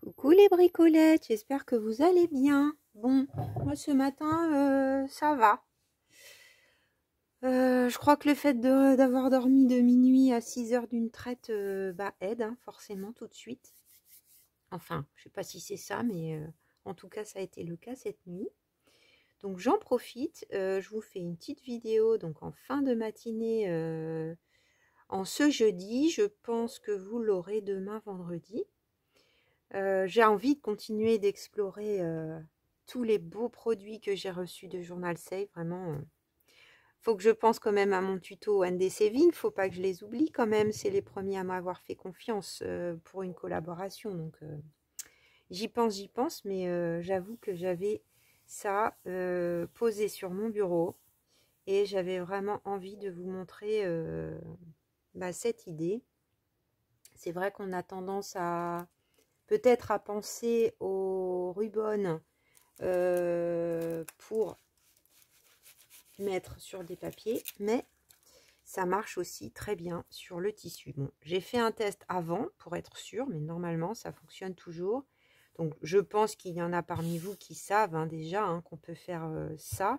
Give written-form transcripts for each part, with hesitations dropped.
Coucou les bricolettes, j'espère que vous allez bien. Bon, moi ce matin, ça va. Je crois que le fait d'avoir dormi de minuit à 6 heures d'une traite aide, hein, forcément tout de suite. Enfin, je sais pas si c'est ça, mais en tout cas ça a été le cas cette nuit. Donc j'en profite, je vous fais une petite vidéo donc en fin de matinée en ce jeudi. Je pense que vous l'aurez demain vendredi. J'ai envie de continuer d'explorer tous les beaux produits que j'ai reçus de Journal Save. Vraiment, faut que je pense quand même à mon tuto ND Saving. Faut pas que je les oublie quand même. C'est les premiers à m'avoir fait confiance pour une collaboration. Donc, j'y pense. Mais j'avoue que j'avais ça posé sur mon bureau. Et j'avais vraiment envie de vous montrer cette idée. C'est vrai qu'on a tendance à peut-être à penser au ruban pour mettre sur des papiers, mais ça marche aussi très bien sur le tissu. Bon, j'ai fait un test avant pour être sûr, mais normalement ça fonctionne toujours. Donc je pense qu'il y en a parmi vous qui savent déjà qu'on peut faire ça,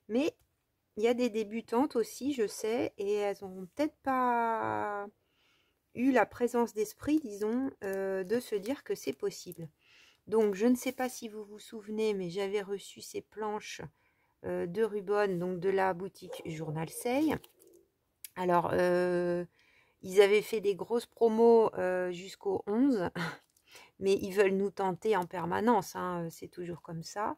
mais il y a des débutantes aussi, je sais, et elles n'ont peut-être pas eu la présence d'esprit, disons, de se dire que c'est possible. Donc, je ne sais pas si vous vous souvenez, mais j'avais reçu ces planches de Rubon, donc de la boutique Journal Save. Alors, ils avaient fait des grosses promos jusqu'au 11, mais ils veulent nous tenter en permanence, c'est toujours comme ça.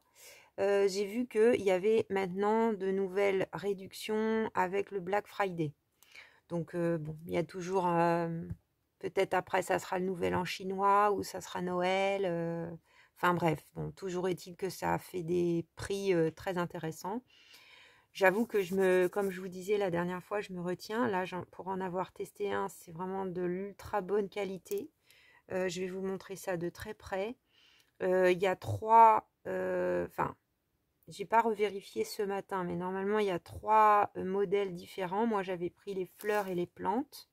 J'ai vu qu'il y avait maintenant de nouvelles réductions avec le Black Friday. Donc, bon, il y a toujours... peut-être après, ça sera le Nouvel An chinois ou ça sera Noël. Enfin bref, bon, toujours est-il que ça a fait des prix très intéressants. J'avoue que comme je vous disais la dernière fois, je me retiens. Là, pour en avoir testé un, c'est vraiment de l'ultra bonne qualité. Je vais vous montrer ça de très près. Il y a trois... Enfin, j'ai pas revérifié ce matin, mais normalement, il y a trois modèles différents. Moi, j'avais pris les fleurs et les plantes.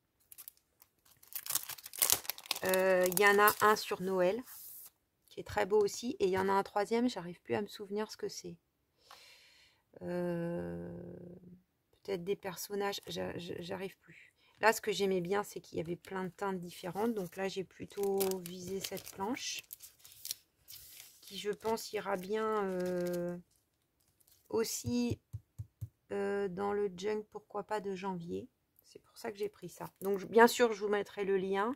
Il y en a un sur Noël, qui est très beau aussi. Et il y en a un troisième, j'arrive plus à me souvenir ce que c'est. Peut-être des personnages, j'arrive plus. Là, ce que j'aimais bien, c'est qu'il y avait plein de teintes différentes. Donc là, j'ai plutôt visé cette planche, qui, je pense, ira bien aussi dans le junk, pourquoi pas, de janvier. C'est pour ça que j'ai pris ça. Donc, bien sûr, je vous mettrai le lien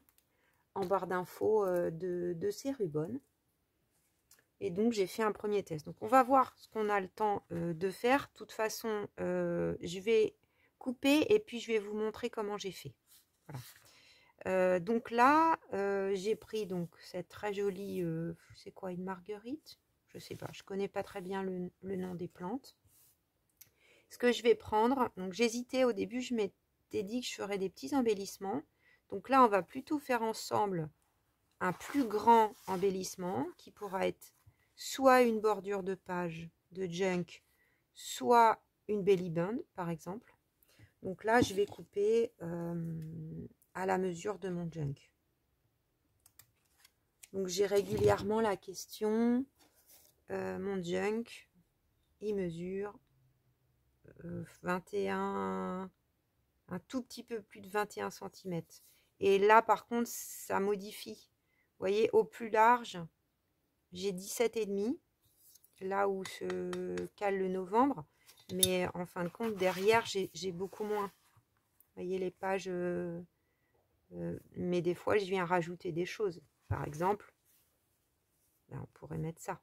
en barre d'infos de ces rubans. Et donc, j'ai fait un premier test. Donc, on va voir ce qu'on a le temps de faire. De toute façon, je vais couper et puis je vais vous montrer comment j'ai fait. Voilà. Donc là, j'ai pris donc cette très jolie, c'est quoi, une marguerite? Je sais pas, je connais pas très bien le nom des plantes. Ce que je vais prendre, donc j'hésitais au début, je m'étais dit que je ferais des petits embellissements. Donc là, on va plutôt faire ensemble un plus grand embellissement qui pourra être soit une bordure de page de junk, soit une belly band par exemple. Donc là, je vais couper à la mesure de mon junk. Donc j'ai régulièrement la question, mon junk, il mesure 21, un tout petit peu plus de 21 cm. Et là, par contre, ça modifie. Vous voyez, au plus large, j'ai 17,5, là où se cale le novembre. Mais en fin de compte, derrière, j'ai beaucoup moins. Vous voyez les pages. Mais des fois, je viens rajouter des choses. Par exemple, ben, on pourrait mettre ça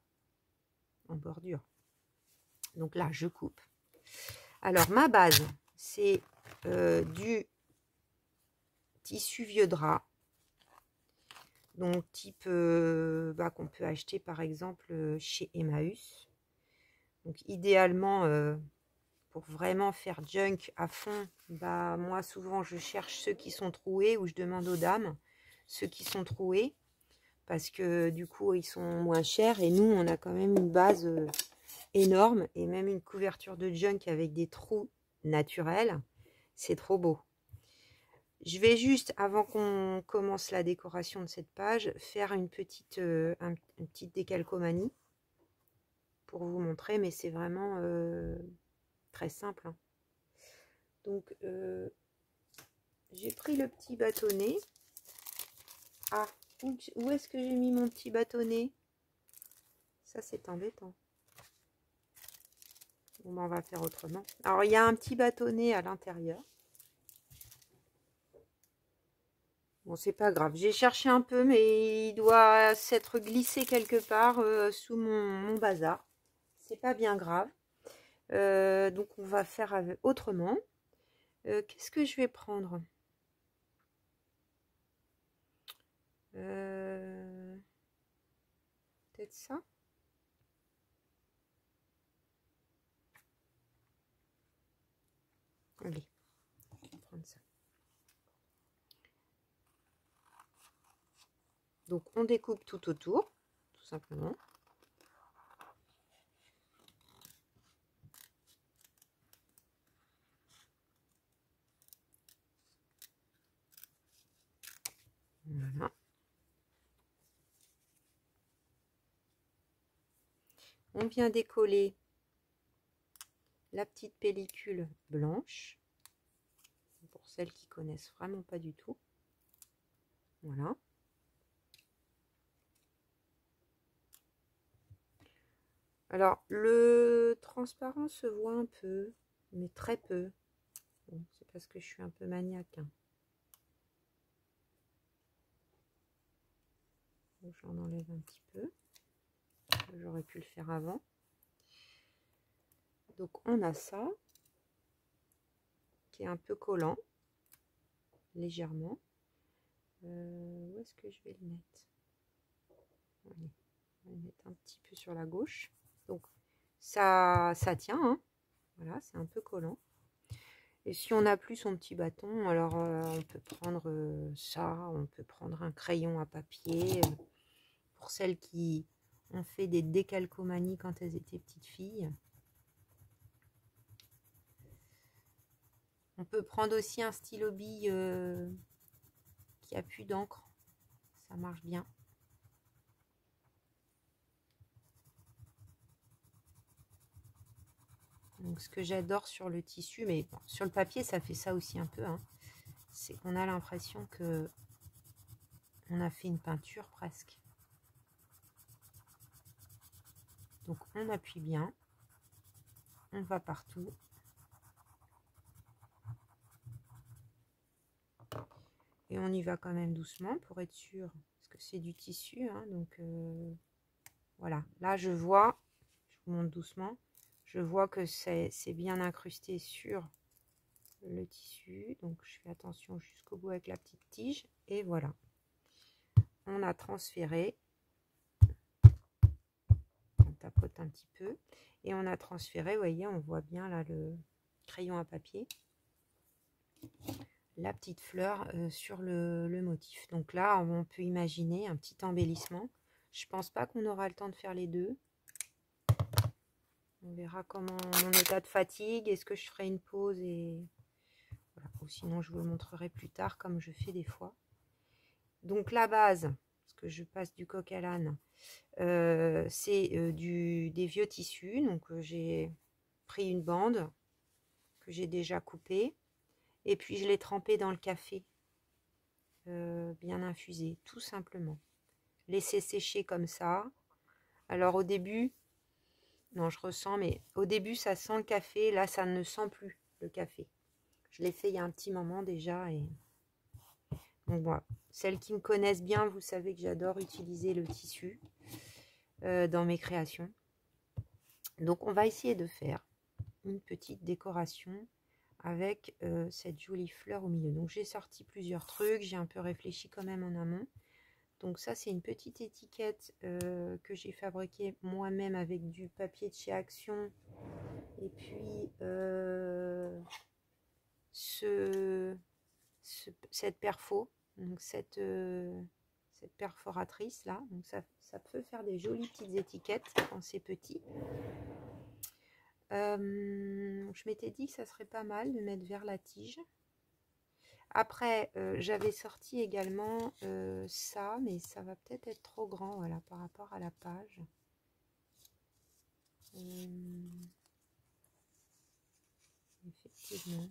en bordure. Donc là, je coupe. Alors, ma base, c'est du tissu vieux drap. Donc, type qu'on peut acheter par exemple chez Emmaüs. Donc, idéalement, pour vraiment faire junk à fond, moi souvent je cherche ceux qui sont troués ou je demande aux dames ceux qui sont troués parce que du coup ils sont moins chers et nous on a quand même une base énorme et même une couverture de junk avec des trous naturels, c'est trop beau. Je vais juste, avant qu'on commence la décoration de cette page, faire une petite décalcomanie pour vous montrer, mais c'est vraiment très simple, hein. Donc, j'ai pris le petit bâtonnet. Ah, où est-ce que j'ai mis mon petit bâtonnet? Ça, c'est embêtant. Bon, on va faire autrement. Alors, il y a un petit bâtonnet à l'intérieur. Bon, c'est pas grave. J'ai cherché un peu, mais il doit s'être glissé quelque part sous mon bazar. C'est pas bien grave. Donc, on va faire autrement. Qu'est-ce que je vais prendre? Peut-être ça? Allez, on va prendre ça. Donc, on découpe tout autour, tout simplement. Voilà. On vient décoller la petite pellicule blanche, pour celles qui connaissent vraiment pas du tout. Voilà. Alors, le transparent se voit un peu, mais très peu. Bon, c'est parce que je suis un peu maniaque, hein. J'en enlève un petit peu. J'aurais pu le faire avant. Donc, on a ça, qui est un peu collant, légèrement. Où est-ce que je vais le mettre? Allez, on va le mettre un petit peu sur la gauche. Donc, ça tient, hein. Voilà, c'est un peu collant. Et si on n'a plus son petit bâton, alors on peut prendre ça, on peut prendre un crayon à papier. Pour celles qui ont fait des décalcomanies quand elles étaient petites filles. On peut prendre aussi un stylo bille qui a plus d'encre. Ça marche bien. Donc ce que j'adore sur le tissu, mais bon, sur le papier ça fait ça aussi un peu, hein, c'est qu'on a l'impression que on a fait une peinture presque. Donc on appuie bien, on va partout. Et on y va quand même doucement pour être sûr, parce que c'est du tissu, hein, donc voilà. Là je vois, je vous montre doucement, je vois que c'est bien incrusté sur le tissu, donc je fais attention jusqu'au bout avec la petite tige, et voilà. On a transféré, on tapote un petit peu, et on a transféré, vous voyez, on voit bien là le crayon à papier, la petite fleur sur le motif. Donc là, on peut imaginer un petit embellissement. Je pense pas qu'on aura le temps de faire les deux. On verra comment mon état de fatigue. Est-ce que je ferai une pause et voilà. Ou sinon je vous le montrerai plus tard comme je fais des fois. Donc la base, parce que je passe du coq à l'âne, c'est des vieux tissus. Donc j'ai pris une bande que j'ai déjà coupée et puis je l'ai trempée dans le café bien infusé, tout simplement. Laisser sécher comme ça. Alors au début, non je ressens, mais au début ça sent le café, là ça ne sent plus le café. Je l'ai fait il y a un petit moment déjà. Et donc voilà, celles qui me connaissent bien, vous savez que j'adore utiliser le tissu dans mes créations. Donc on va essayer de faire une petite décoration avec cette jolie fleur au milieu. Donc j'ai sorti plusieurs trucs, j'ai un peu réfléchi quand même en amont. Donc ça c'est une petite étiquette que j'ai fabriquée moi-même avec du papier de chez Action. Et puis cette perfo, donc cette perforatrice là, donc ça peut faire des jolies petites étiquettes quand c'est petit. Je m'étais dit que ça serait pas mal de mettre vers la tige. Après, j'avais sorti également ça, mais ça va peut-être être trop grand, voilà, par rapport à la page. Effectivement.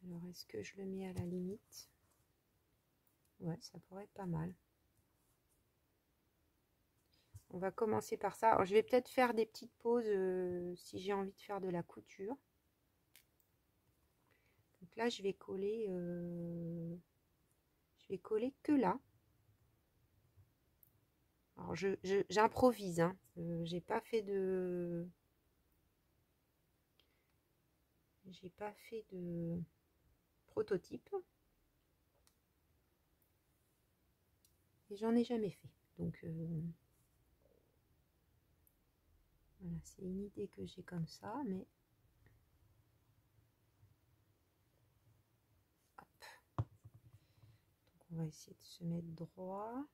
Alors, est-ce que je le mets à la limite? Ouais, ça pourrait être pas mal. On va commencer par ça. Alors, je vais peut-être faire des petites pauses si j'ai envie de faire de la couture. Donc là, je vais coller que là. Alors, j'improvise, hein. J'ai pas fait de prototype. Et j'en ai jamais fait. Donc, voilà, c'est une idée que j'ai comme ça, mais... Hop. Donc, on va essayer de se mettre droit.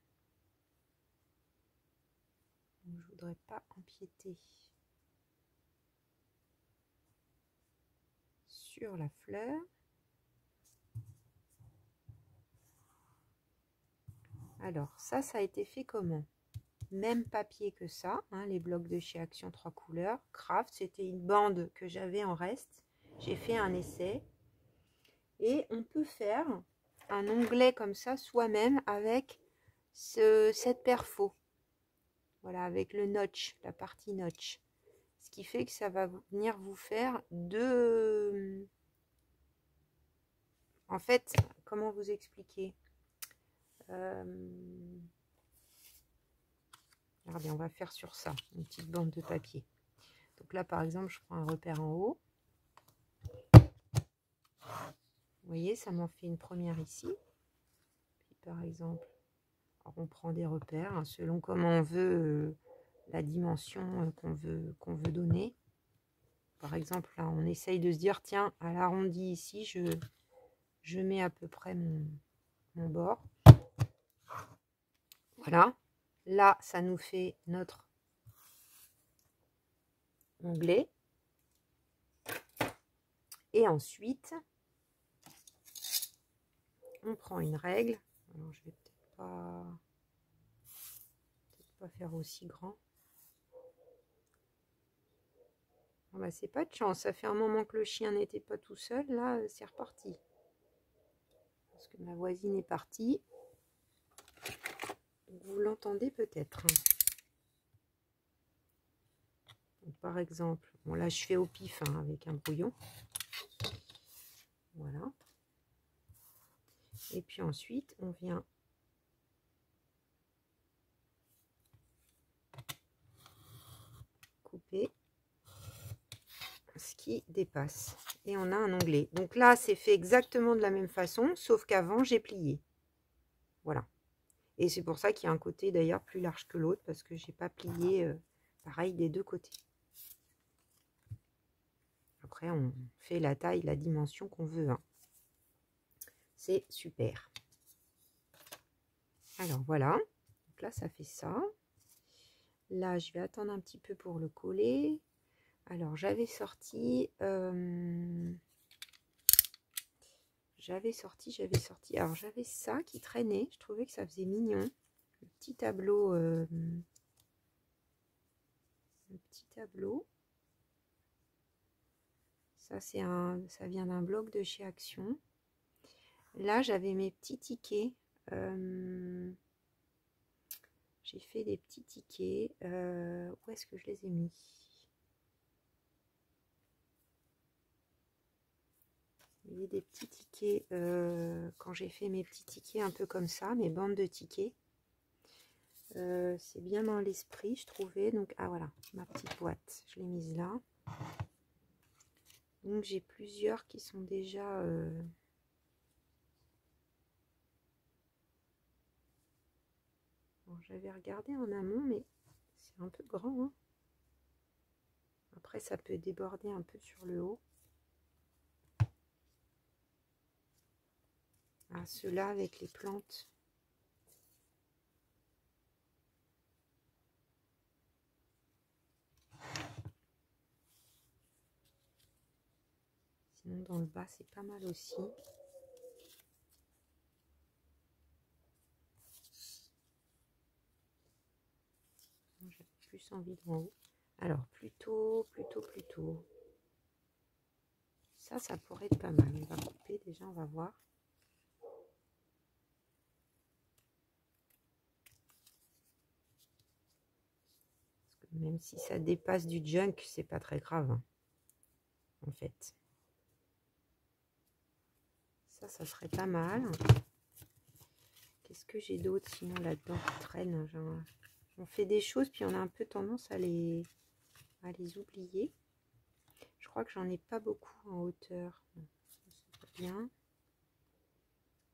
Donc, je voudrais pas empiéter sur la fleur. Alors, ça a été fait comment? Même papier que ça, hein, les blocs de chez Action 3 couleurs. Craft, c'était une bande que j'avais en reste. J'ai fait un essai. Et on peut faire un onglet comme ça soi-même avec cette perfo. Voilà, avec le notch, la partie notch. Ce qui fait que ça va venir vous faire deux... En fait, comment vous expliquer? Regardez, on va faire sur ça, une petite bande de papier. Donc là, par exemple, je prends un repère en haut. Vous voyez, ça m'en fait une première ici. Puis par exemple, alors on prend des repères hein, selon comment on veut la dimension qu'on veut donner. Par exemple, là, on essaye de se dire, tiens, à l'arrondi ici, je mets à peu près mon bord. Voilà. Là, ça nous fait notre onglet. Et ensuite, on prend une règle. Alors, je vais peut-être pas faire aussi grand. Ah bah, c'est pas de chance. Ça fait un moment que le chien n'était pas tout seul. Là, c'est reparti. Parce que ma voisine est partie. Vous l'entendez peut-être. Par exemple, bon là je fais au pif hein, avec un brouillon. Voilà. Et puis ensuite, on vient couper ce qui dépasse. Et on a un onglet. Donc là, c'est fait exactement de la même façon, sauf qu'avant, j'ai plié. Voilà. Et c'est pour ça qu'il y a un côté d'ailleurs plus large que l'autre, parce que j'ai pas plié pareil des deux côtés. Après, on fait la taille, la dimension qu'on veut. Hein. C'est super. Alors voilà. Donc là, ça fait ça. Là, je vais attendre un petit peu pour le coller. Alors, j'avais sorti. Alors, j'avais ça qui traînait. Je trouvais que ça faisait mignon. Le petit tableau. Ça, ça vient d'un blog de chez Action. Là, j'avais mes petits tickets. J'ai fait des petits tickets. Où est-ce que je les ai mis? Il y a des petits tickets. Quand j'ai fait mes petits tickets un peu comme ça, mes bandes de tickets. C'est bien dans l'esprit, je trouvais. Donc, ah voilà, ma petite boîte. Je l'ai mise là. Donc, j'ai plusieurs qui sont déjà... Bon, j'avais regardé en amont, mais c'est un peu grand. Hein. Après, ça peut déborder un peu sur le haut. Ah, ceux-là avec les plantes. Sinon, dans le bas, c'est pas mal aussi. J'ai plus envie de en haut. Alors, plutôt. Ça pourrait être pas mal. On va couper déjà, on va voir. Parce que même si ça dépasse du junk, c'est pas très grave, hein, en fait. Ça serait pas mal. Qu'est-ce que j'ai d'autre sinon là-dedans qui traîne? On fait des choses, puis on a un peu tendance à les oublier. Je crois que j'en ai pas beaucoup en hauteur. C'est pas bien.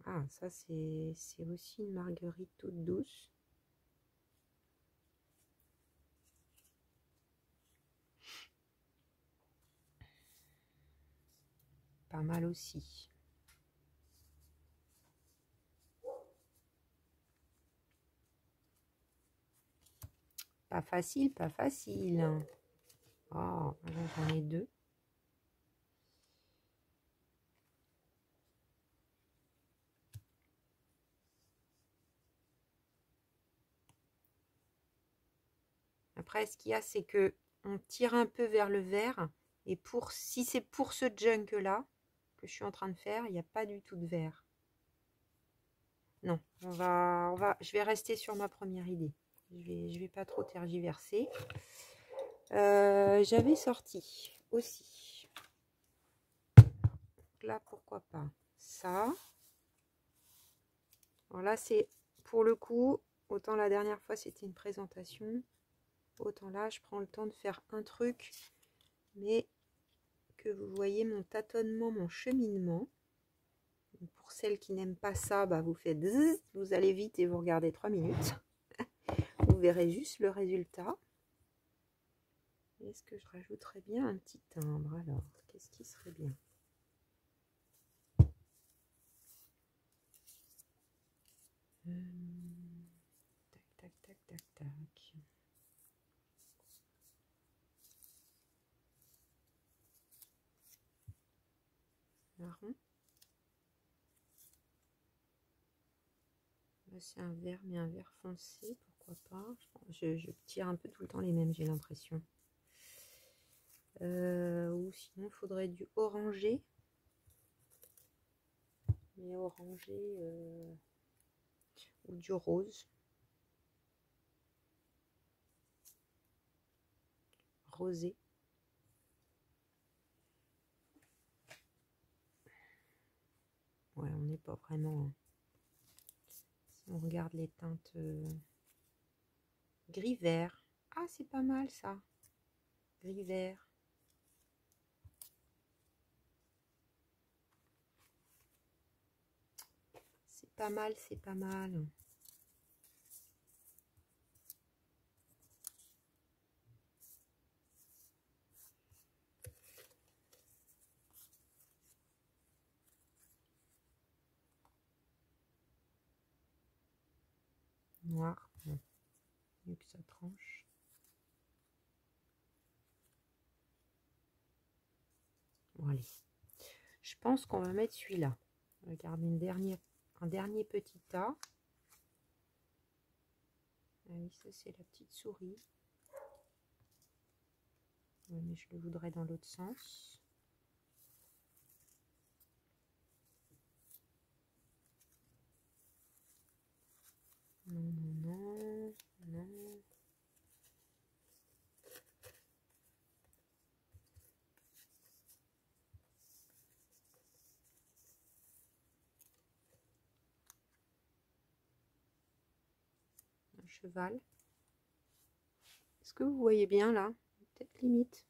Ah, ça c'est aussi une marguerite toute douce. Pas mal aussi. Pas facile, pas facile. Oh, j'en ai deux. Après, ce qu'il y a, c'est que on tire un peu vers le vert. Et si c'est pour ce junk-là que je suis en train de faire, il n'y a pas du tout de vert. Non, je vais rester sur ma première idée. Je vais pas trop tergiverser. J'avais sorti aussi. Là, pourquoi pas ça. Alors là, c'est pour le coup, autant la dernière fois c'était une présentation, autant là, je prends le temps de faire un truc, mais que vous voyez mon tâtonnement, mon cheminement. Pour celles qui n'aiment pas ça, bah vous faites zzz, vous allez vite et vous regardez 3 minutes. Vous verrez juste le résultat. Est-ce que je rajouterais bien un petit timbre? Alors, qu'est-ce qui serait bien? Tac, tac, tac, tac, tac. Marron. Là, c'est un vert, mais un vert foncé, pourquoi pas. Je tire un peu tout le temps les mêmes, j'ai l'impression. Ou sinon, il faudrait du orangé. Mais orangé ou du rose. Rosé. Ouais, on n'est pas vraiment... Si on regarde les teintes gris-vert. Ah, c'est pas mal ça. Gris-vert. C'est pas mal, c'est pas mal. Noir. Bon. Mieux que ça tranche. Bon, allez. Je pense qu'on va mettre celui-là. On va garder un dernier petit tas. Ah oui, ça c'est la petite souris. Oui, mais je le voudrais dans l'autre sens. Non, non, non, non. Un cheval. Est-ce que vous voyez bien là? Peut-être limite.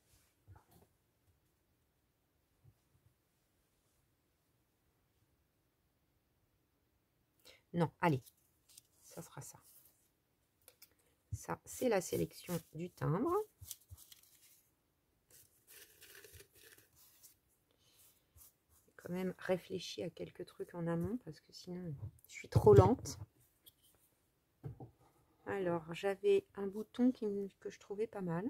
Non, allez. Ça sera ça. Ça, c'est la sélection du timbre. J'ai quand même réfléchi à quelques trucs en amont parce que sinon, je suis trop lente. Alors, j'avais un bouton que je trouvais pas mal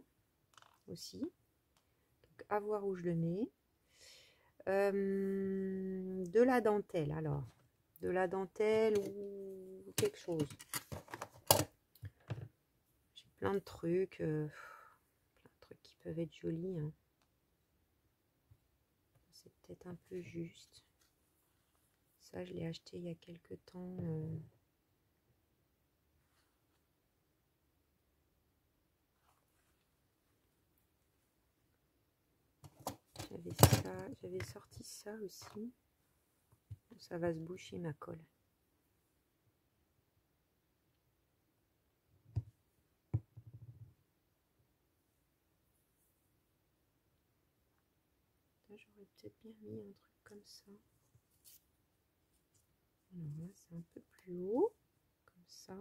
aussi. Donc, à voir où je le mets. De la dentelle, alors. De la dentelle ou quelque chose. J'ai plein de trucs. Plein de trucs qui peuvent être jolis. Hein. C'est peut-être un peu juste. Ça, je l'ai acheté il y a quelques temps. J'avais sorti ça aussi. Ça va se boucher ma colle. J'aurais peut-être bien mis un truc comme ça. Alors là, c'est un peu plus haut, comme ça.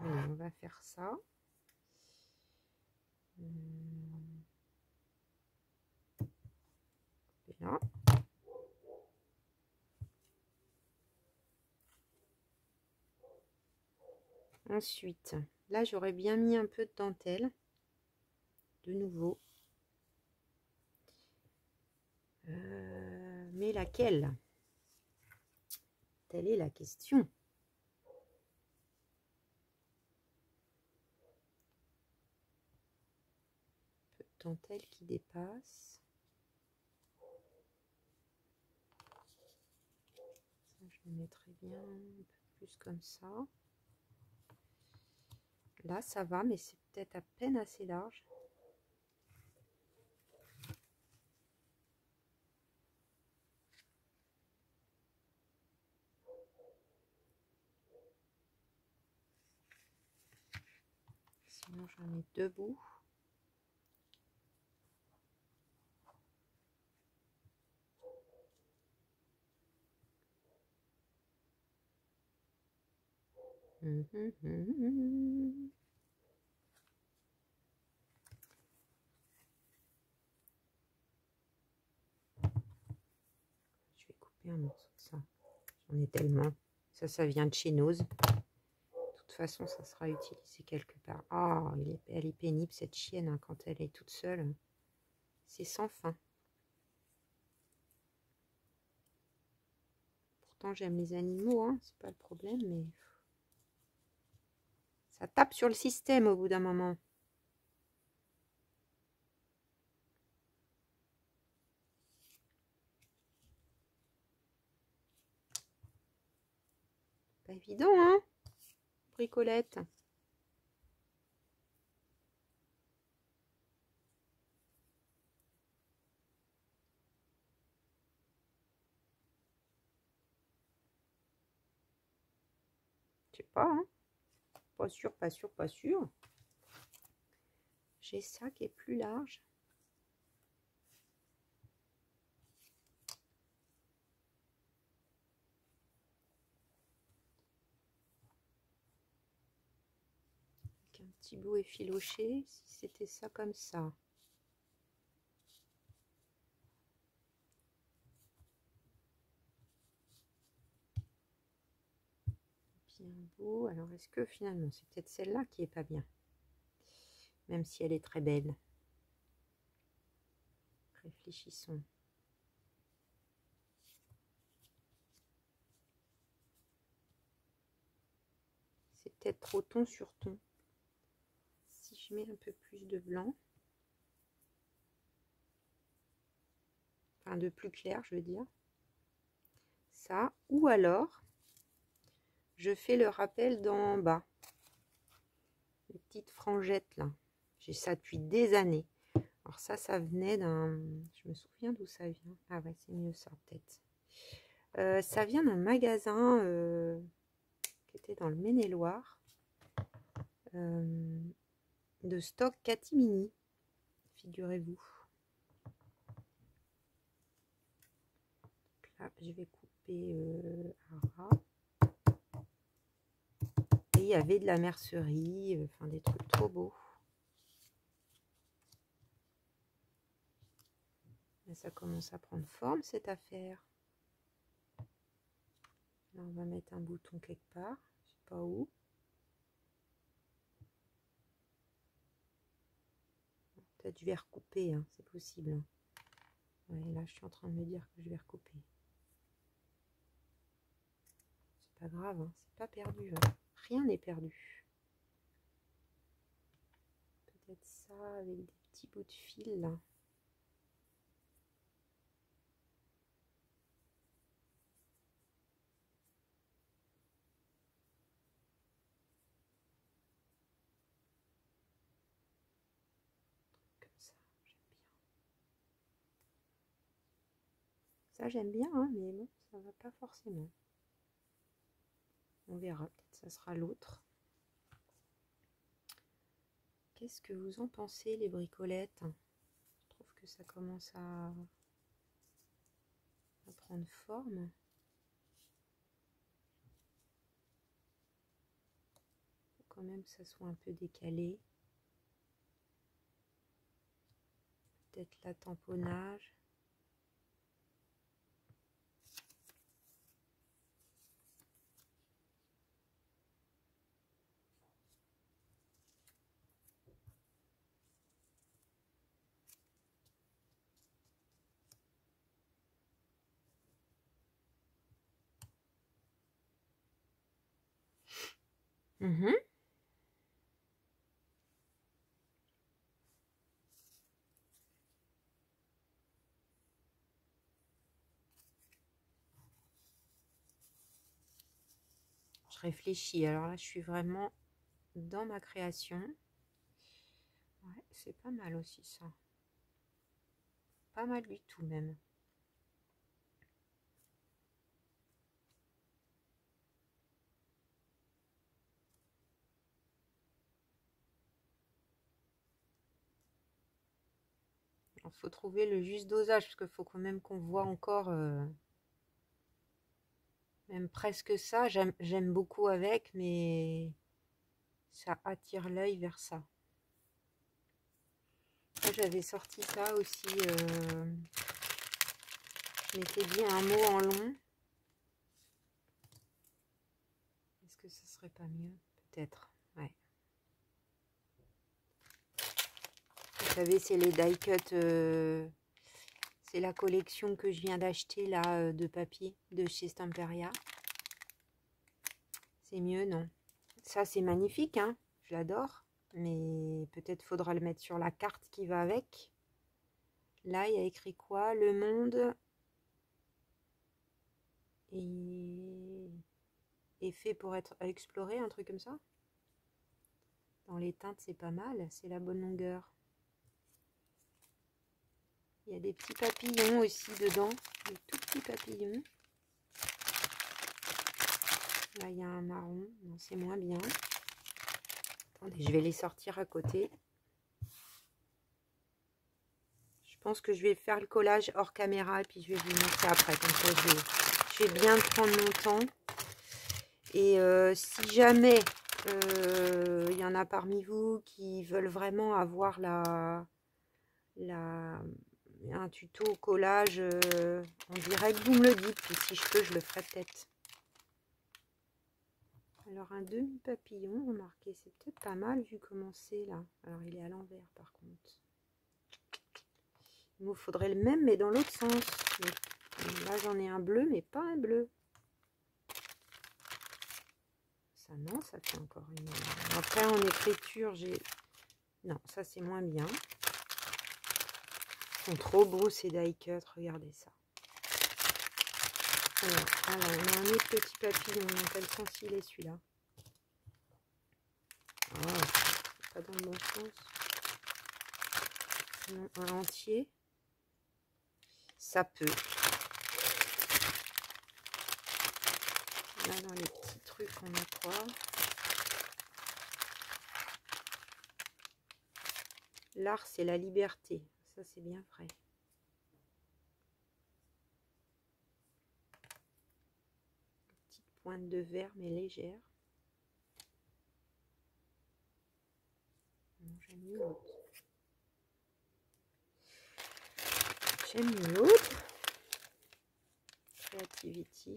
Allez, on va faire ça. Et là. Ensuite, là, j'aurais bien mis un peu de dentelle. De nouveau. Mais laquelle? Telle est la question. Un peu de dentelle qui dépasse. Ça, je le mettrai bien un peu plus comme ça. Là, ça va, mais c'est peut-être à peine assez large. Sinon, j'en mets deux bouts. Je vais couper un morceau de ça. J'en ai tellement. Ça vient de chez Nose. De toute façon, ça sera utilisé quelque part. Ah, elle est pénible, cette chienne, hein, quand elle est toute seule. C'est sans fin. Pourtant, j'aime les animaux, hein, c'est pas le problème, mais ça tape sur le système au bout d'un moment. Pas évident, hein, bricolette. Je sais pas, hein. Pas sûr, pas sûr, pas sûr. J'ai ça qui est plus large. Avec un petit bout effiloché, si c'était ça comme ça. Bien beau. Alors, est-ce que finalement, c'est peut-être celle-là qui est pas bien? Même si elle est très belle. Réfléchissons. C'est peut-être trop ton sur ton. Si je mets un peu plus de blanc. Enfin, de plus clair, je veux dire. Ça. Ou alors, je fais le rappel d'en bas. Les petites frangettes, là. J'ai ça depuis des années. Alors ça venait d'un... Je me souviens d'où ça vient. Ah ouais, c'est mieux ça, peut-être. Ça vient d'un magasin qui était dans le Maine-et-Loire. De stock catimini, figurez-vous. Là, je vais couper à ras. Et il y avait de la mercerie, enfin des trucs trop beaux. Là, ça commence à prendre forme cette affaire. Là, on va mettre un bouton quelque part, je sais pas où. Peut-être je vais recouper, hein, c'est possible. Ouais, là, je suis en train de me dire que je vais recouper. C'est pas grave, hein, c'est pas perdu. Hein. Rien n'est perdu. Peut-être ça avec des petits bouts de fil là. Comme ça, j'aime bien. Ça, j'aime bien, hein, mais bon, ça va pas forcément. On verra, peut-être ça sera l'autre. Qu'est-ce que vous en pensez, les bricolettes? Je trouve que ça commence à prendre forme. Faut quand même que ça soit un peu décalé. Peut-être la tamponnage. Je réfléchis. Alors là, je suis vraiment dans ma création. Ouais, c'est pas mal aussi ça. Pas mal du tout même. Il faut trouver le juste dosage parce qu'il faut quand même qu'on voit encore même presque ça. J'aime beaucoup avec, mais ça attire l'œil vers ça. J'avais sorti ça aussi. Je mettais bien un mot en long. Est-ce que ce serait pas mieux? Peut-être, ouais. Vous savez, c'est les die cut. C'est la collection que je viens d'acheter là de papier de chez Stamperia. C'est mieux, non? Ça, c'est magnifique, hein? Je l'adore. Mais peut-être faudra le mettre sur la carte qui va avec. Là, il y a écrit quoi? Le monde est fait pour être exploré, un truc comme ça. Dans les teintes, c'est pas mal. C'est la bonne longueur. Il y a des petits papillons aussi dedans. Des tout petits papillons. Là, il y a un marron. Non, c'est moins bien. Attendez, je vais les sortir à côté. Je pense que je vais faire le collage hors caméra et puis je vais vous montrer après. Comme ça, je vais bien prendre mon temps. Et si jamais il y en a parmi vous qui veulent vraiment avoir un tuto collage en direct, vous me le dites. Puis si je peux, je le ferai peut-être. Alors un demi-papillon, remarquez, c'est peut-être pas mal vu comment c'est là. Alors il est à l'envers par contre. Il me faudrait le même mais dans l'autre sens. Mais là j'en ai un bleu mais pas un bleu. Ça non, ça fait encore une... Après en écriture j'ai... Non, ça c'est moins bien. Ils sont trop beaux ces die cut, regardez ça. Alors, on a un autre petit papillon. Dans quel sens il est celui-là? Ah, pas dans le bon sens. Non, un entier. Ça peut. Là, dans les petits trucs, on a quoi? L'art, c'est la liberté. Ça, c'est bien vrai. Petite pointe de vert, mais légère. J'aime mieux l'autre. J'aime mieux l'autre. Creativity.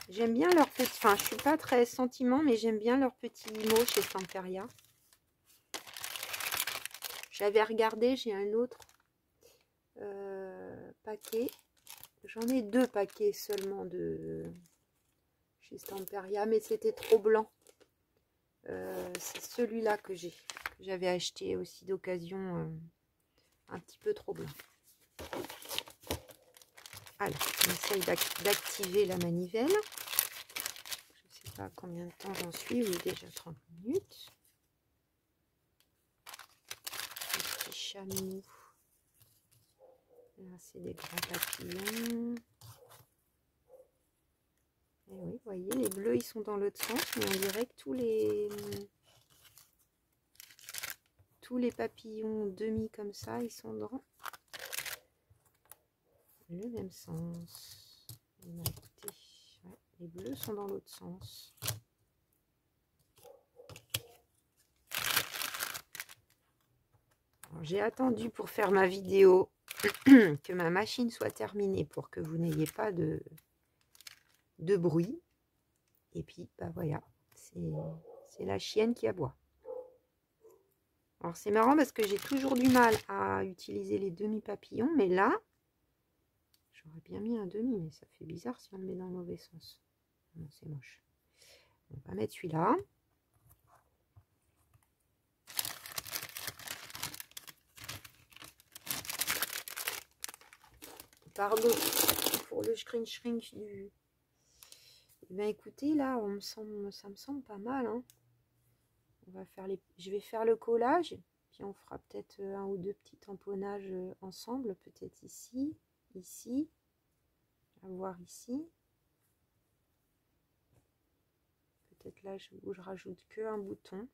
J'aime bien leur petit... Enfin, je suis pas très sentiment, mais j'aime bien leurs petits mots chez Stamperia. J'avais regardé, j'ai un autre paquet. J'en ai 2 paquets seulement de chez Stamperia, mais c'était trop blanc. C'est celui-là que j'avais acheté aussi d'occasion, un petit peu trop blanc. Alors, on essaye d'activer la manivelle. Je ne sais pas combien de temps j'en suis, oui, déjà 30 minutes. Le petit chameau. Là, c'est des grands papillons. Et oui, vous voyez, les bleus, ils sont dans l'autre sens, mais on dirait que tous les papillons demi comme ça, ils sont dans le même sens. Écoutez, ouais, les bleus sont dans l'autre sens. J'ai attendu pour faire ma vidéo que ma machine soit terminée pour que vous n'ayez pas de bruit. Et puis, bah voilà, c'est la chienne qui aboie. Alors, c'est marrant parce que j'ai toujours du mal à utiliser les demi-papillons, mais là, j'aurais bien mis un demi, mais ça fait bizarre si on le met dans le mauvais sens. Non, c'est moche. On va mettre celui-là. Pardon pour le shrink du... Ben écoutez, là, ça me semble pas mal. Hein. On va faire je vais faire le collage, puis on fera peut-être 1 ou 2 petits tamponnages ensemble, peut-être ici, ici, à voir ici. Peut-être là où je rajoute que un bouton.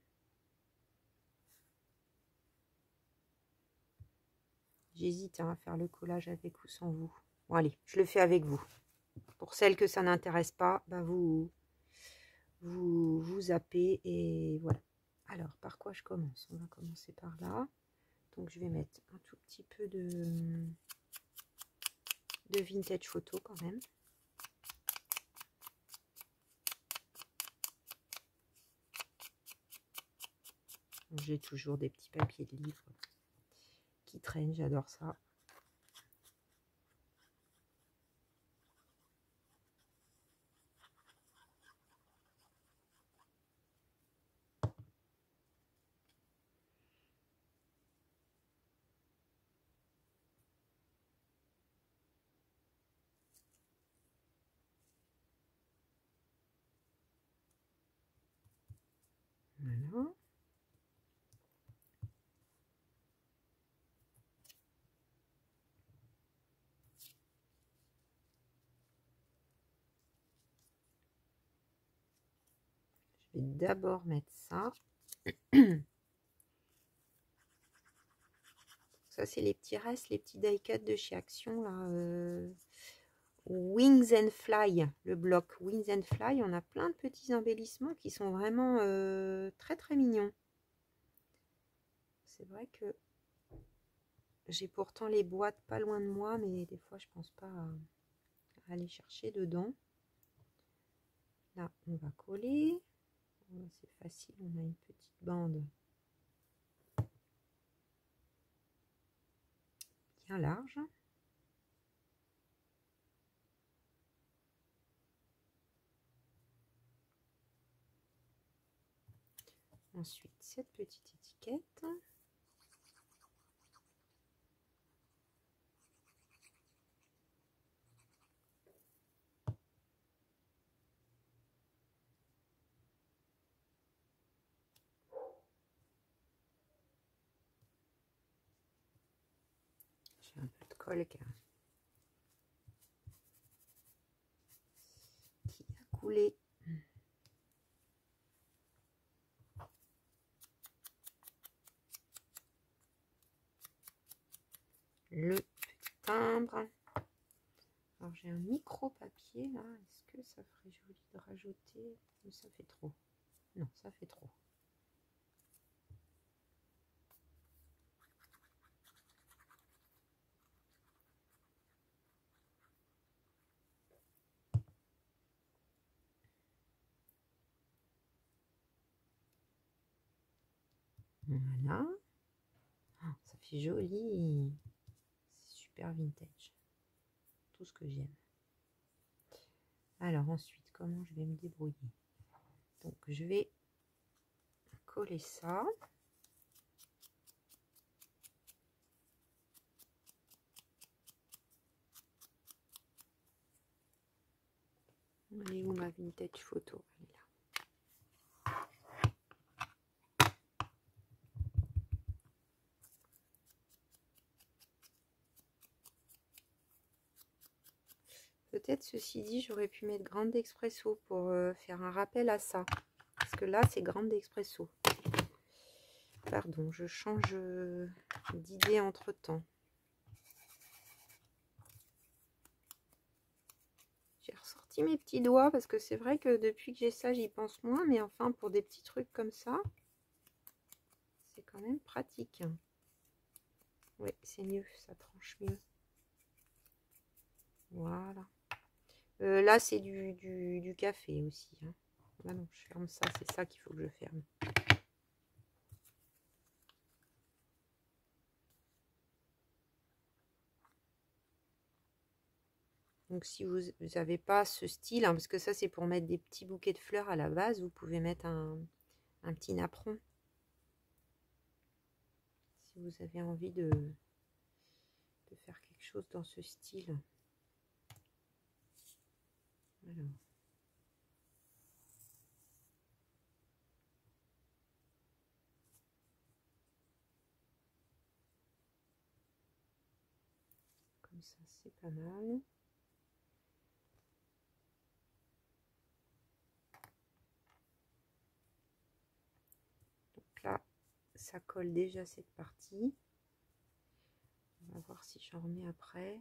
J'hésite à faire le collage avec ou sans vous. Bon allez, je le fais avec vous. Pour celles que ça n'intéresse pas, bah vous zappez et voilà. Alors, par quoi je commence? On va commencer par là. Donc, je vais mettre un tout petit peu de vintage photo quand même. J'ai toujours des petits papiers de livres qui traînent, j'adore ça. Voilà. Je vais d'abord mettre ça. Ça, c'est les petits restes, les petits die cuts de chez Action, là. Wings and Fly, le bloc Wings and Fly. On a plein de petits embellissements qui sont vraiment très, très mignons. C'est vrai que j'ai pourtant les boîtes pas loin de moi, mais des fois, je pense pas à aller chercher dedans. Là, on va coller. C'est facile, on a une petite bande bien large. Ensuite, cette petite étiquette. J'ai un peu de colle qui a coulé. Le petit timbre. Alors j'ai un micro papier là. Est-ce que ça ferait joli de rajouter? Mais ça fait trop. Non, ça fait trop. Voilà. Ah, ça fait joli. C'est super vintage. Tout ce que j'aime. Alors ensuite, comment je vais me débrouiller? Donc je vais coller ça. Elle est où ma vintage photo? Elle est là. Peut-être, ceci dit, j'aurais pu mettre Grande Expresso pour faire un rappel à ça. Parce que là, c'est Grande Expresso. Pardon, je change d'idée entre-temps. J'ai ressorti mes petits doigts parce que c'est vrai que depuis que j'ai ça, j'y pense moins. Mais enfin, pour des petits trucs comme ça, c'est quand même pratique. Oui, c'est mieux, ça tranche mieux. Voilà. Là, c'est du café aussi. Hein. Ah non, je ferme ça, c'est ça qu'il faut que je ferme. Donc si vous n'avez pas ce style, hein, parce que ça c'est pour mettre des petits bouquets de fleurs à la base, vous pouvez mettre un petit napperon. Si vous avez envie de faire quelque chose dans ce style. Alors. Comme ça c'est pas mal. Donc là, ça colle déjà cette partie. On va voir si j'en remets après.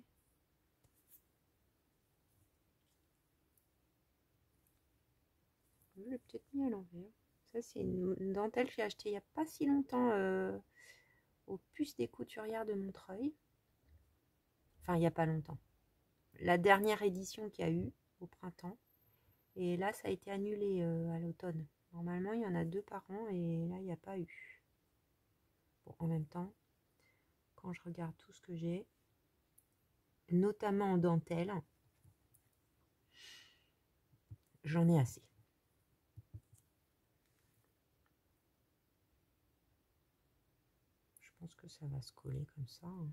Je l'ai peut-être mis à l'envers. Ça, c'est une dentelle que j'ai achetée il n'y a pas si longtemps aux puces des couturières de Montreuil. Enfin, il n'y a pas longtemps. La dernière édition qu'il y a eu au printemps. Et là, ça a été annulé à l'automne. Normalement, il y en a 2 par an et là, il n'y a pas eu. Bon, en même temps, quand je regarde tout ce que j'ai, notamment en dentelle, j'en ai assez. Je pense que ça va se coller comme ça. Hein.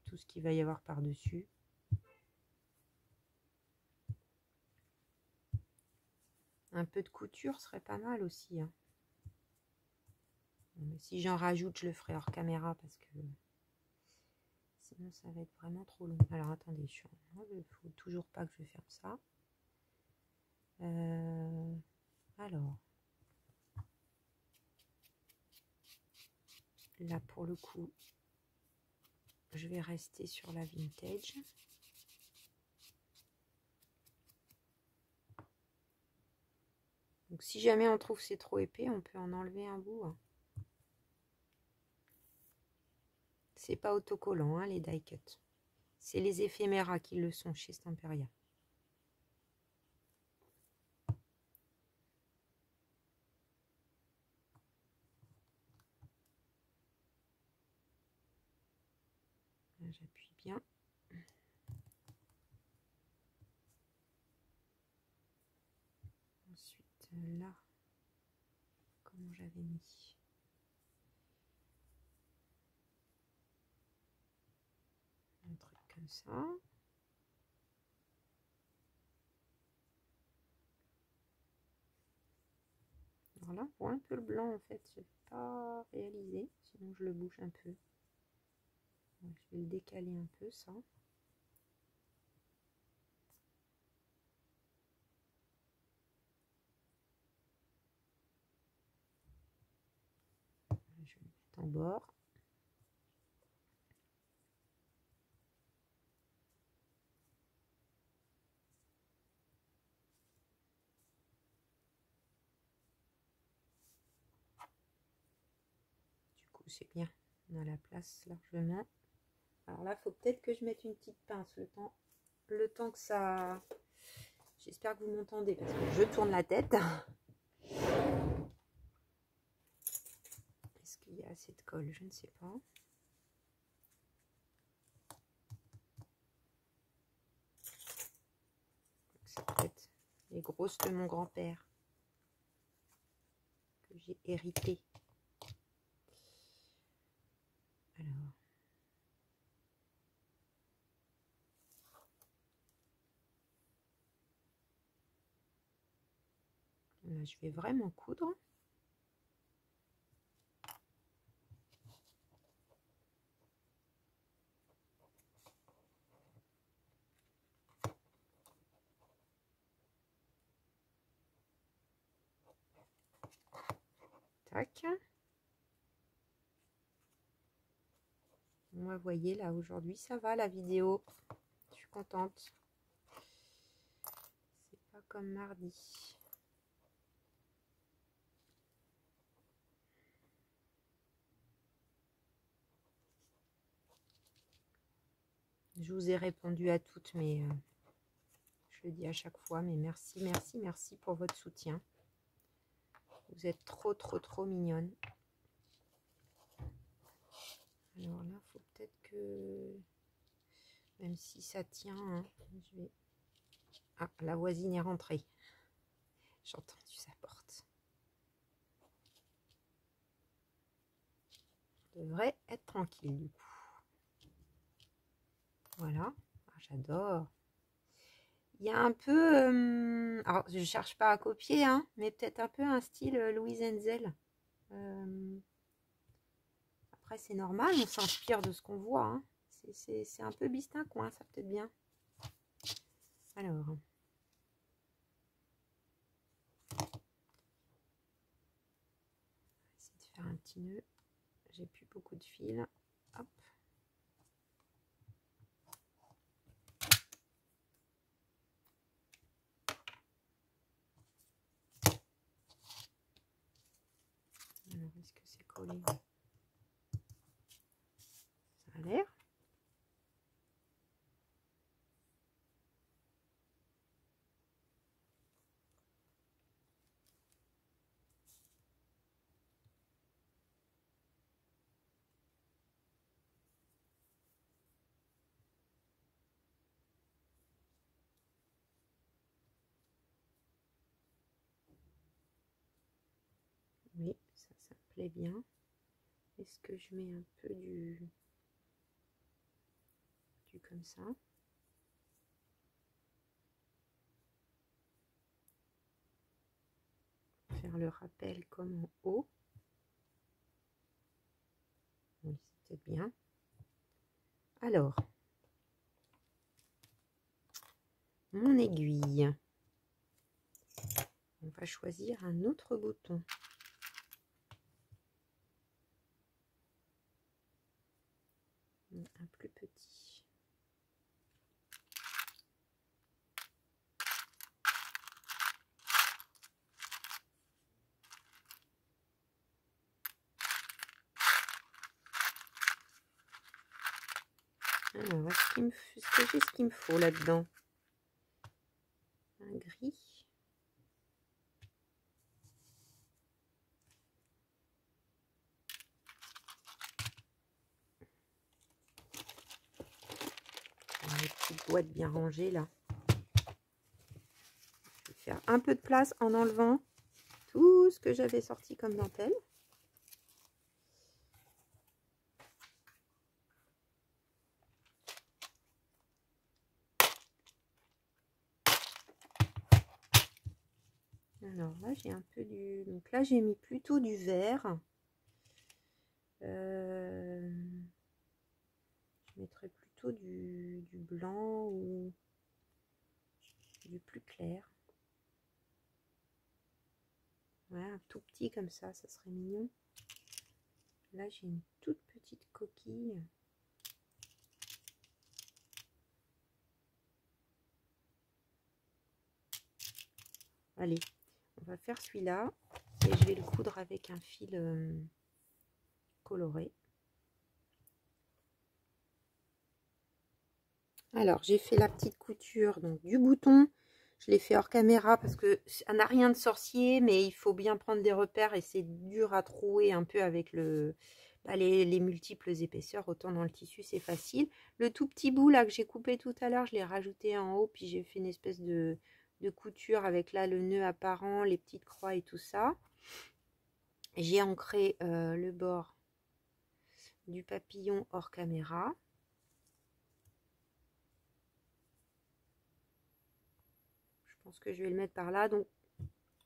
Tout ce qu'il va y avoir par-dessus. Un peu de couture serait pas mal aussi. Hein. Mais si j'en rajoute, je le ferai hors caméra parce que sinon ça va être vraiment trop long. Alors attendez, il ne faut toujours pas que je ferme ça. Alors, là pour le coup, je vais rester sur la vintage. Donc si jamais on trouve que c'est trop épais, on peut en enlever un bout. Hein. C'est pas autocollant, hein, les die cut. C'est les éphéméras qui le sont chez Stamperia. J'appuie bien. Ensuite, là, comment j'avais mis un truc comme ça. Alors là, pour un peu le blanc, en fait, je n'ai pas réalisé. Sinon, je le bouge un peu. Donc, je vais le décaler un peu, ça. Je vais le mettre en bord. Du coup, c'est bien. On a la place largement. Alors là, il faut peut-être que je mette une petite pince le temps que ça... J'espère que vous m'entendez parce que je tourne la tête. Est-ce qu'il y a assez colle, je ne sais pas. Ça peut être les grosses de mon grand-père que j'ai hérité. Alors. Là, je vais vraiment coudre. Tac. Moi, vous voyez, là, aujourd'hui, ça va, la vidéo. Je suis contente. C'est pas comme mardi. Je vous ai répondu à toutes, mais je le dis à chaque fois, mais merci, merci, merci pour votre soutien. Vous êtes trop, trop, trop mignonne. Alors là, il faut peut-être que... Même si ça tient, hein, je vais... Ah, la voisine est rentrée. J'ai entendu sa porte. Je devrais être tranquille, du coup. Voilà. Ah, j'adore. Il y a un peu... alors, je ne cherche pas à copier, hein, mais peut-être un peu un style Louise Henzel. Après, c'est normal, on s'inspire de ce qu'on voit. Hein. C'est un peu bistincoin, ça peut-être bien. Alors. On va essayer de faire un petit nœud. J'ai plus beaucoup de fil. Hop. Alors, est-ce que c'est collé? Ça a l'air. Oui, ça me plaît bien. Est-ce que je mets un peu du comme ça? Faire le rappel comme en haut. Oui, c'est peut-être bien. Alors, mon aiguille. On va choisir un autre bouton. Un plus petit. Alors, est-ce que j'ai ce qu'il me faut là-dedans? Un gris. Les petites boîtes bien rangées là. Je vais faire un peu de place en enlevant tout ce que j'avais sorti comme dentelle. Alors là, j'ai un peu du... Donc là, j'ai mis plutôt du vert. Je mettrais plutôt du blanc ou du plus clair. Ouais, un tout petit comme ça serait mignon. Là, j'ai une toute petite coquille. Allez, on va faire celui-là et je vais le coudre avec un fil coloré. Alors, j'ai fait la petite couture donc du bouton. Je l'ai fait hors caméra parce que ça n'a rien de sorcier, mais il faut bien prendre des repères et c'est dur à trouer un peu avec les multiples épaisseurs, autant dans le tissu, c'est facile. Le tout petit bout là que j'ai coupé tout à l'heure, je l'ai rajouté en haut, puis j'ai fait une espèce de couture avec là le nœud apparent, les petites croix et tout ça. J'ai ancré le bord du papillon hors caméra. Je pense que je vais le mettre par là. Donc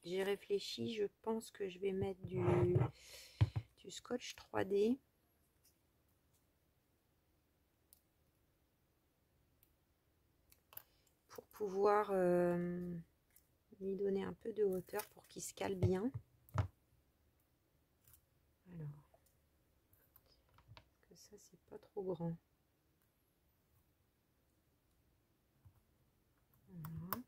j'ai réfléchi, je pense que je vais mettre du scotch 3D. Pour pouvoir lui donner un peu de hauteur pour qu'il se cale bien. Alors, que ça c'est pas trop grand. Voilà.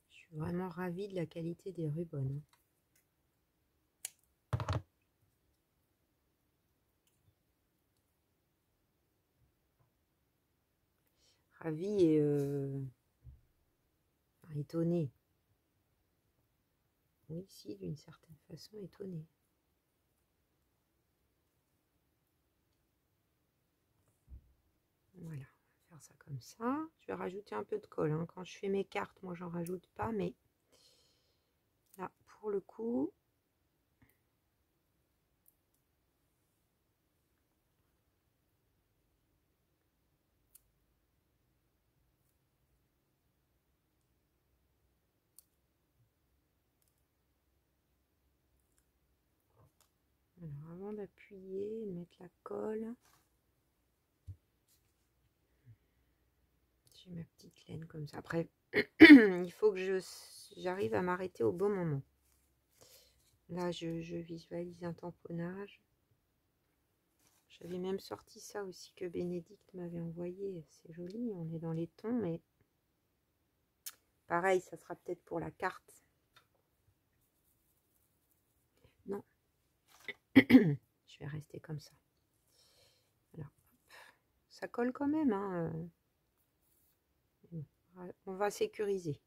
Je suis vraiment ravie de la qualité des rubans. Ravie et étonnée. Oui, si, d'une certaine façon, étonnée. Voilà, on va faire ça comme ça. Je vais rajouter un peu de colle. Hein. Quand je fais mes cartes, moi, j'en rajoute pas, mais là, pour le coup... Alors, avant d'appuyer, de mettre la colle, j'ai ma petite laine comme ça. Après, il faut que j'arrive à m'arrêter au bon moment. Là, je visualise un tamponnage. J'avais même sorti ça aussi que Bénédicte m'avait envoyé. C'est joli, on est dans les tons, mais pareil, ça sera peut-être pour la carte. Non. Je vais rester comme ça. Alors, ça colle quand même. Hein. On va sécuriser.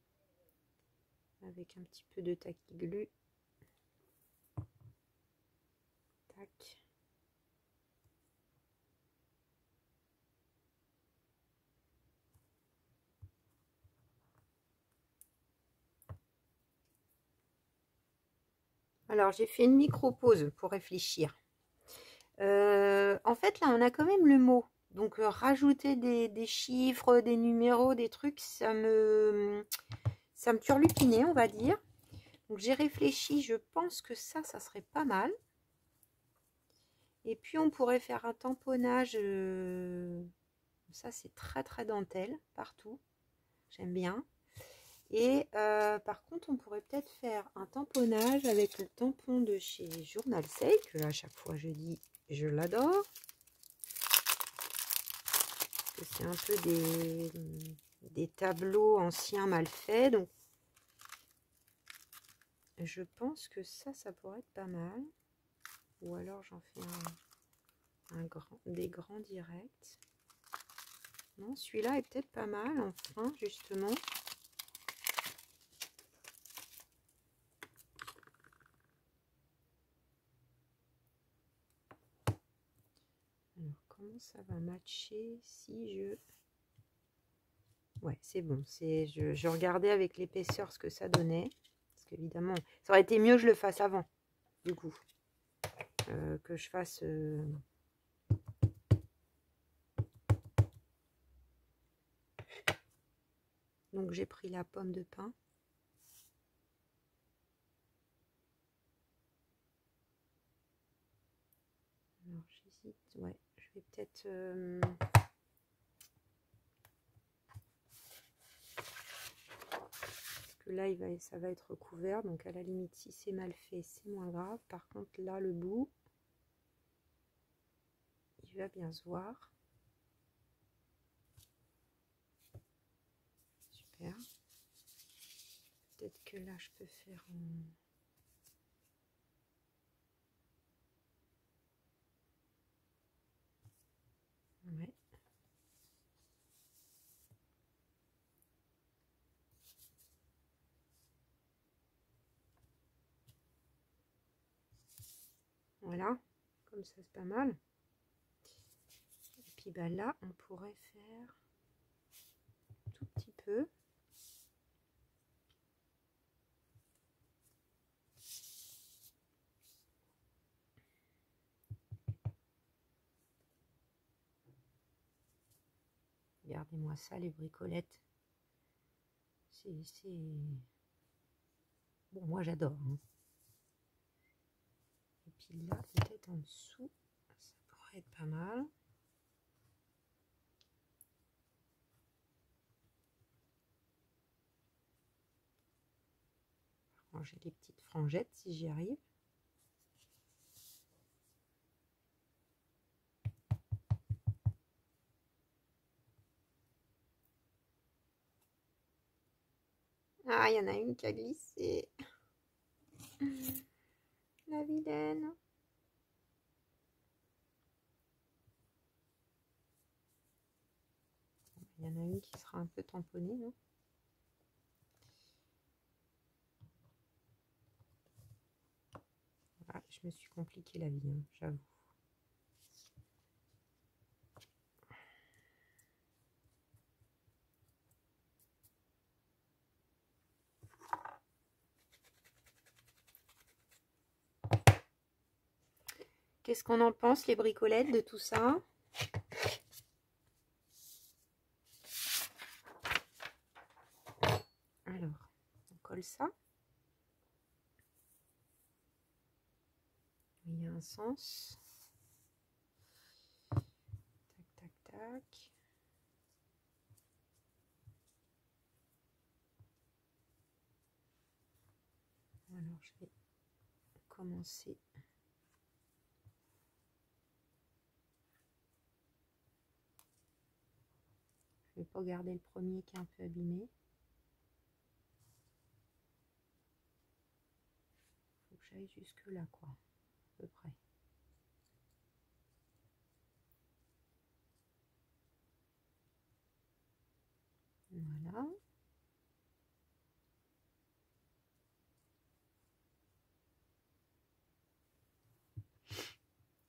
Avec un petit peu de taquiglu. Tac. Alors, j'ai fait une micro-pause pour réfléchir. En fait, là, on a quand même le mot. Donc, rajouter des chiffres, des numéros, des trucs, ça me turlupinait, on va dire. Donc, j'ai réfléchi. Je pense que ça serait pas mal. Et puis, on pourrait faire un tamponnage. Ça, c'est très, très dentelle partout. J'aime bien. Et par contre, on pourrait peut-être faire un tamponnage avec le tampon de chez Journal Say, que à chaque fois je dis je l'adore. C'est un peu des tableaux anciens mal faits. Donc, je pense que ça pourrait être pas mal. Ou alors j'en fais des grands directs. Non, celui-là est peut-être pas mal, enfin, justement. Alors, comment ça va matcher si je... Ouais, c'est bon. Je regardais avec l'épaisseur ce que ça donnait. Parce qu'évidemment, ça aurait été mieux que je le fasse avant, du coup. Que je fasse... Donc, j'ai pris la pomme de pin. Alors, j'hésite. Ouais, je vais peut-être... Là, ça va être recouvert. Donc, à la limite, si c'est mal fait, c'est moins grave. Par contre, là, le bout, il va bien se voir. Super. Peut-être que là, je peux faire Voilà, comme ça c'est pas mal. Et puis bah, là, on pourrait faire tout petit peu. Regardez-moi ça, les bricolettes. C'est... Bon, moi j'adore. Hein. Et puis là, peut-être en dessous, ça pourrait être pas mal. Ranger les petites frangettes si j'y arrive. Ah, il y en a une qui a glissé. La vilaine. Il y en a une qui sera un peu tamponnée, non? Voilà, je me suis compliqué la vie, hein, j'avoue. Qu'est-ce qu'on en pense, les bricolettes, de tout ça? Alors, on colle ça. Il y a un sens. Tac, tac, tac. Alors, je vais commencer. Je vais pas garder le premier qui est un peu abîmé. Faut que j'aille jusque là, quoi, à peu près. Voilà.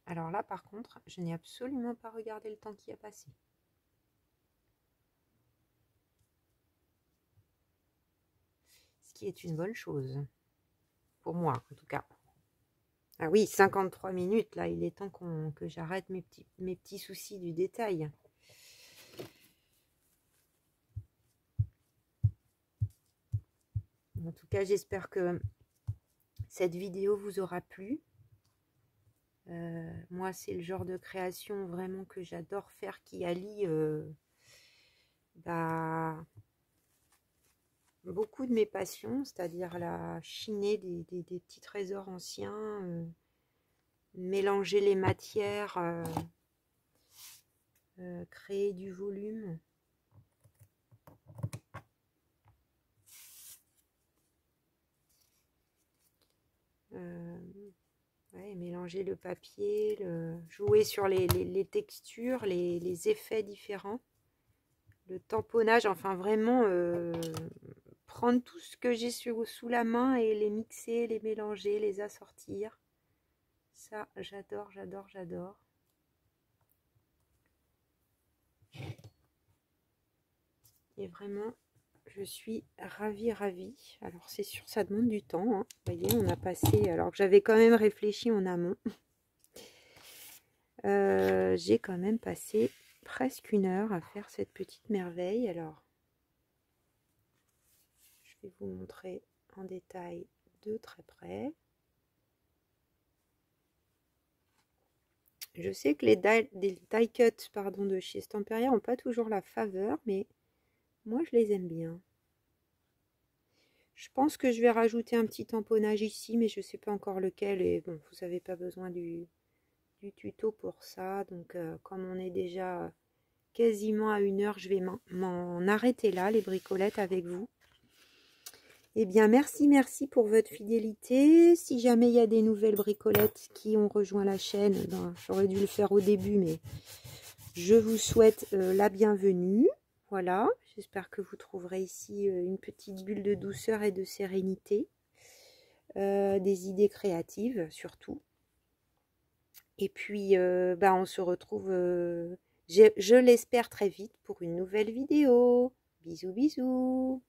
Alors là, par contre, je n'ai absolument pas regardé le temps qui a passé. Ce qui est une bonne chose. Pour moi, en tout cas. Ah oui, 53 minutes, là, il est temps que j'arrête mes petits soucis du détail. En tout cas, j'espère que cette vidéo vous aura plu. Moi, c'est le genre de création vraiment que j'adore faire, qui allie beaucoup de mes passions, c'est-à-dire la chiner des petits trésors anciens, mélanger les matières, créer du volume. Ouais, mélanger le papier, jouer sur les textures, les effets différents, le tamponnage, enfin vraiment prendre tout ce que j'ai sous la main et les mixer, les mélanger, les assortir. Ça, j'adore, j'adore, j'adore. Et vraiment, je suis ravie, ravie. Alors c'est sûr, ça demande du temps. Hein. Vous voyez, on a passé, alors que j'avais quand même réfléchi en amont. J'ai quand même passé presque 1 heure à faire cette petite merveille. Alors, je vais vous montrer en détail de très près. Je sais que les die cuts de chez Stamperia n'ont pas toujours la faveur, mais moi je les aime bien. Je pense que je vais rajouter un petit tamponnage ici, mais je ne sais pas encore lequel. Et bon, vous n'avez pas besoin du tuto pour ça. Donc, comme on est déjà quasiment à 1 heure, je vais m'en arrêter là, les bricolettes, avec vous. Eh bien, merci pour votre fidélité. Si jamais il y a des nouvelles bricolettes qui ont rejoint la chaîne, ben, j'aurais dû le faire au début, mais je vous souhaite la bienvenue. Voilà, j'espère que vous trouverez ici une petite bulle de douceur et de sérénité. Des idées créatives, surtout. Et puis, bah, on se retrouve, je l'espère très vite pour une nouvelle vidéo. Bisous, bisous.